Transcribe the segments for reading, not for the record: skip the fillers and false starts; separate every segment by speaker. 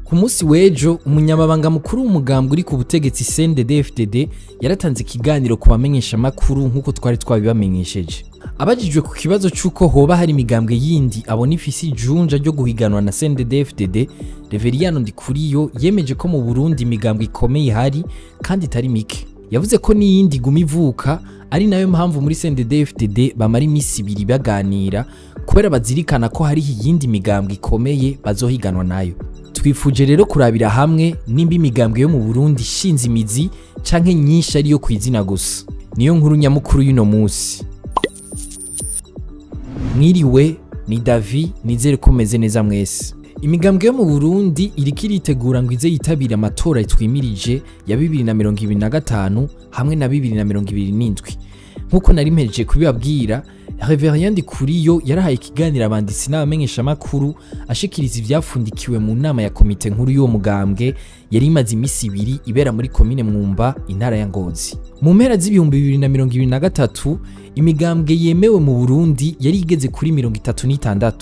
Speaker 1: Ku musi w'ejo umunyamabanga mukuru w'umugambwe uri ku butegetsi CNDD-FDD yaratanze ikiganiro ku bamenyesha makuru nkuko twari twabibamenyesheje. Abajijwe ku kibazo c'uko hoba hari imigambwe yindi abona ifisi junja ryo guhiganwa na CNDD-FDD, Reveriyano Ndikuriyo yemeje ko mu Burundi imigambwe ikomeye hari kandi itari mike. Yavuze ko n'iyindi guma ivuka ari nayo mpamvu muri CNDD-FDD bamara imisi ibiri baganira kubera bazirikana ko hari iyindi migambwe ikomeye bazohiganwa nayo. Twifuje rero kurabira hamwe nimba imigambwe yo mu Burundi ishinze imizi canke nyinshi ariyo kw'izina gusa. Niyo nkuru nyamukuru y'uno musi. Mwiriwe, ni Davi, nizere ko meze neza mwese. Imigambwe yo mu Burundi iriko iritegura ngo ize yitabire amatora twimirije ya 2025 hamwe na 2027. Nkuko nari mpejeje kubibabwira, Reveriyano Ndikuriyo yarahaye ikiganiro abanditsi n'abamenyesha makuru ashikiriza ivyafundikiwe mu nama ya komite nkuru y'uwo mugambwe yari imaze imisi ibiri ibera muri komine Mwumba, intara ya Ngozi. Mu mpera z'ibihumbi 2023 imigambwe yemewe mu Burundi yari igeze kuri 36.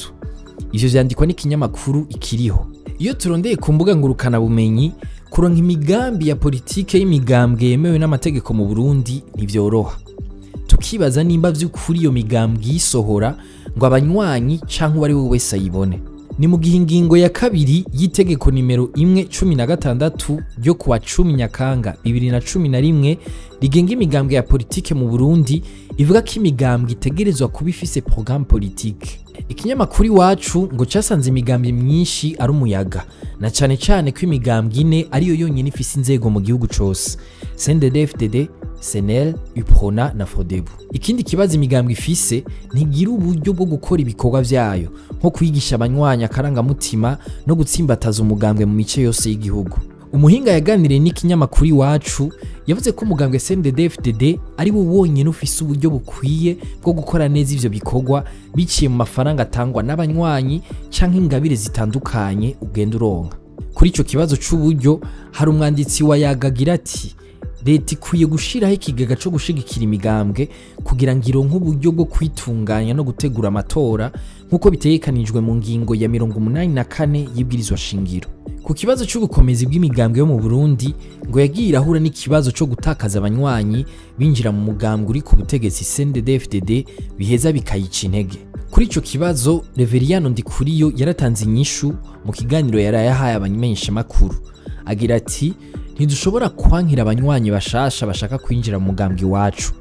Speaker 1: Ivyo vyandikwa n'ikinyamakuru Ikiriho. Iyo turondeye ku mbuga ngurukana bumenyi, kuronka imigambi ya politike y'imigambwe yemewe n'amategeko mu Burundi ntivyoroha. Tukibaza nimba vy'ukuri iyo migambwe yisohora ngo abanywanyi canke uwari we wese ayibone. Ni mu gihe ingingo ya kabiri y'itegeko nimero 116 ryo kuwa 10 Nyakanga 2011 rigenga imigambwe ya politike mu Burundi ivuga ko imigambwe itegerezwa kuba ifise programme politique. Ikinyamakuru iwacu ngo casanze imigambwe myinshi ari umuyaga, na cane cane ko imigambwe ine ariyo yonyene ifise inzego mu gihugu cose: CNDD-FDD, SNL, UPRONA na FRODEBU. Ikindi kibazo imigambwe ifise ntigira uburyo bwo gukora ibikorwa vyayo nko kwigisha abanywanyi akarangamutima no gutsimbataza umugambwe mu mice yose y'igihugu. Umuhinga yaganiriye n'ikinyamakuru iwacu yavuze ko umugambwe CNDD-FDD ari wo wonyene ufise uburyo bukwiye bwo gukora neza ivyo bikorwa biciye mu mafaranga atangwa n'abanywanyi canke ingabire zitandukanye ugenda uronka. Kuri ico kibazo c'uburyo hari umwanditsi wa yagagira ati: leta ikwiye gushiraho ikigega co gushigikira imigambwe kugira ngo ironke uburyo bwo kwitunganya no gutegura amatora nkuko bitegekanijwe mu ngingo ya 84 y'ibwirizwa shingiro. Ku kibazo c'ubukomezi bw'imigambwe yo mu Burundi ngo yagiye irahura n'ikibazo co gutakaza abanywanyi binjira mu mugambwe uri ku butegetsi CNDD-FDD biheza bikayica intege. Kuri ico kibazo Reveriyano Ndikuriyo yaratanze inyishu mu kiganiro yarayahaye abamenyesha makuru. Agira ati: ntidushobora kwankira abanywanyi bashasha bashaka kwinjira mu mugambwe wacu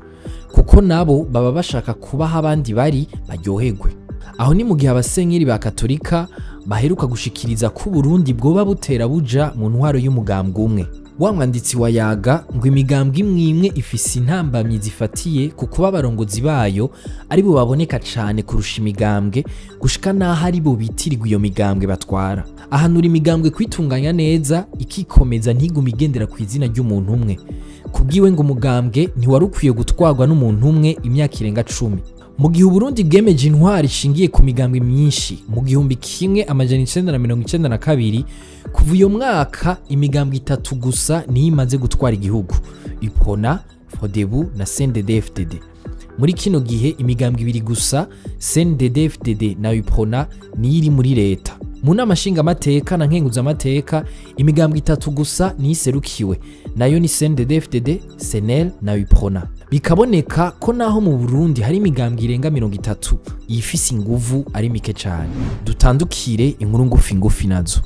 Speaker 1: kuko nabo baba bashaka kubaha abandi bari baryoherwe. Aho ni mu gihe abasenyeri ba Katolika baheruka gushikiriza ko Burundi bwoba butera buja mu ntwaro y'umugambwe umwe. Wa mwanditsi wa yaga ngo imigambwe imwe ifise intambamyi zifatiye ku kuba abarongozi bayo ari bo baboneka cane kurusha imigambwe gushika naho ari bo bitirirwa iyo migambwe batwara. Ahanura imigambwe kwitunganya neza ikikomeza ntiguma igendera kw'izina ry'umuntu umwe. Kubwiwe ngo umugambwe ntiwari ukwiye gutwarwa n'umuntu umwe imyaka irenga 10. Mu gihe Burundi bwemeje intwari ishingiye ku migambwe myinshi mu 1992, kuva uyo mwaka imigambwe 3 gusa niyo imaze gutwara igihugu: UPRONA, FRODEBU na CNDD-FDD. Muri kino gihe imigambwe 2 gusa, CNDD-FDD na UPRONA, niyo iri muri leta. Mu nama nshingamateka na nkenguzamateka imigambwe 3 gusa niyo iserukiwe, nayo ni CNDD-FDD, SNL na UPRONA. Bikaboneka ko naho mu Burundi hari imigambwe irenga 30 yifise inguvu ari mike cyane. Dutandukire inkuru ngufi nazo.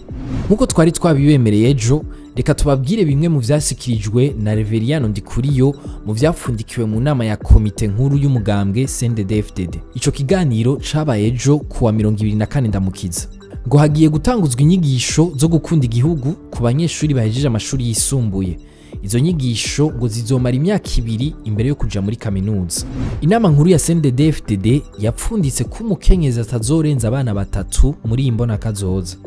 Speaker 1: Nkuko twari twabibemereye ejo, reka tubabwire bimwe mu vyasikirijwe na Reveriyano Ndikuriyo mu vyapfundikiwe mu nama ya komite nkuru y'umugambwe CNDD-FDD. Ico kiganiro cabaye ejo kuwa 24 Ndamukiza. Ngo hagiye gutanguzwa inyigisho zo gukunda igihugu ku banyeshuri bahejeje amashuri yisumbuye. Izo nyigisho ngo zizomara imyaka 2 imbere yo kuja muri kaminuza. Inama nkuru ya CNDD-FDD yapfunditse ko umukenyezi atazorenza abana 3 muri imbona kazoza,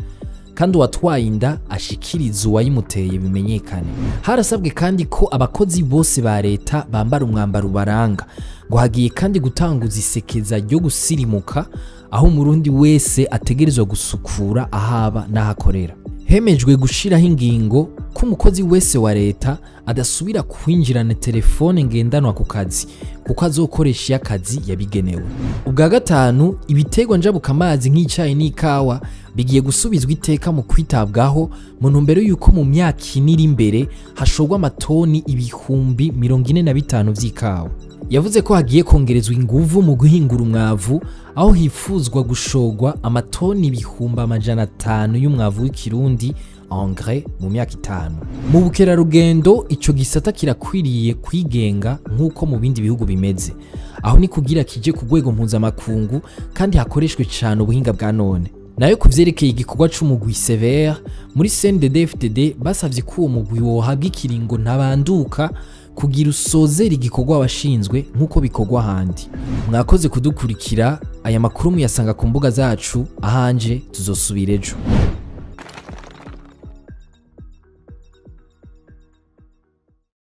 Speaker 1: kandi uwatwaye inda ashikiriza uwayimuteye bimenyekane. Harasabwe kandi ko abakozi bose ba leta bambara umwambaro ubaranga. Ngo hagiye kandi gutanguza isekeza ryo gusirimuka aho umurundi wese ategerezwa gusukura ahaba n'ahakorera. Hemejwe gushiraho ingingo ko umukozi wese wa leta adasubira kwinjirana telefone ngendanwa ku kazi kuko azokoresha akazi yabigenewe. Ubwa gatanu, ibiterwa njabukamazi nk'icyayi n'ikawa bigiye gusubizwa iteka mu kwitabwaho mu ntumbero yuko mu myaka iri imbere hashogwa amatoni ibihumbi 45 vy'ikawa. Yavuze ko hagiye kongerezwa inguvu mu guhingura umwavu aho hifuzwa gushogwa amatoni ibihumbi 500 y'umwavu w'ikirundi engrais mu myaka 5. Mu bukerarugendo ico gisata kirakwiriye kwigenga nk'uko mu bindi bihugu bimeze, aho ni kugira kije ku rwego mpuzamakungu kandi hakoreshwe cyane ubuhinga bwa none. Nayo kuvyerekeye igikorwa c'umugwi severe muri CNDD-FDD basavye ko uwo mugwi wohabwa ikiringo ntabanduka kugira usozera igikorwa washinzwe nk'uko bikorwa ahandi. Mwakoze kudukurikira, aya makuru muyasanga ku mbuga zacu, ahanje tuzosubira ejo.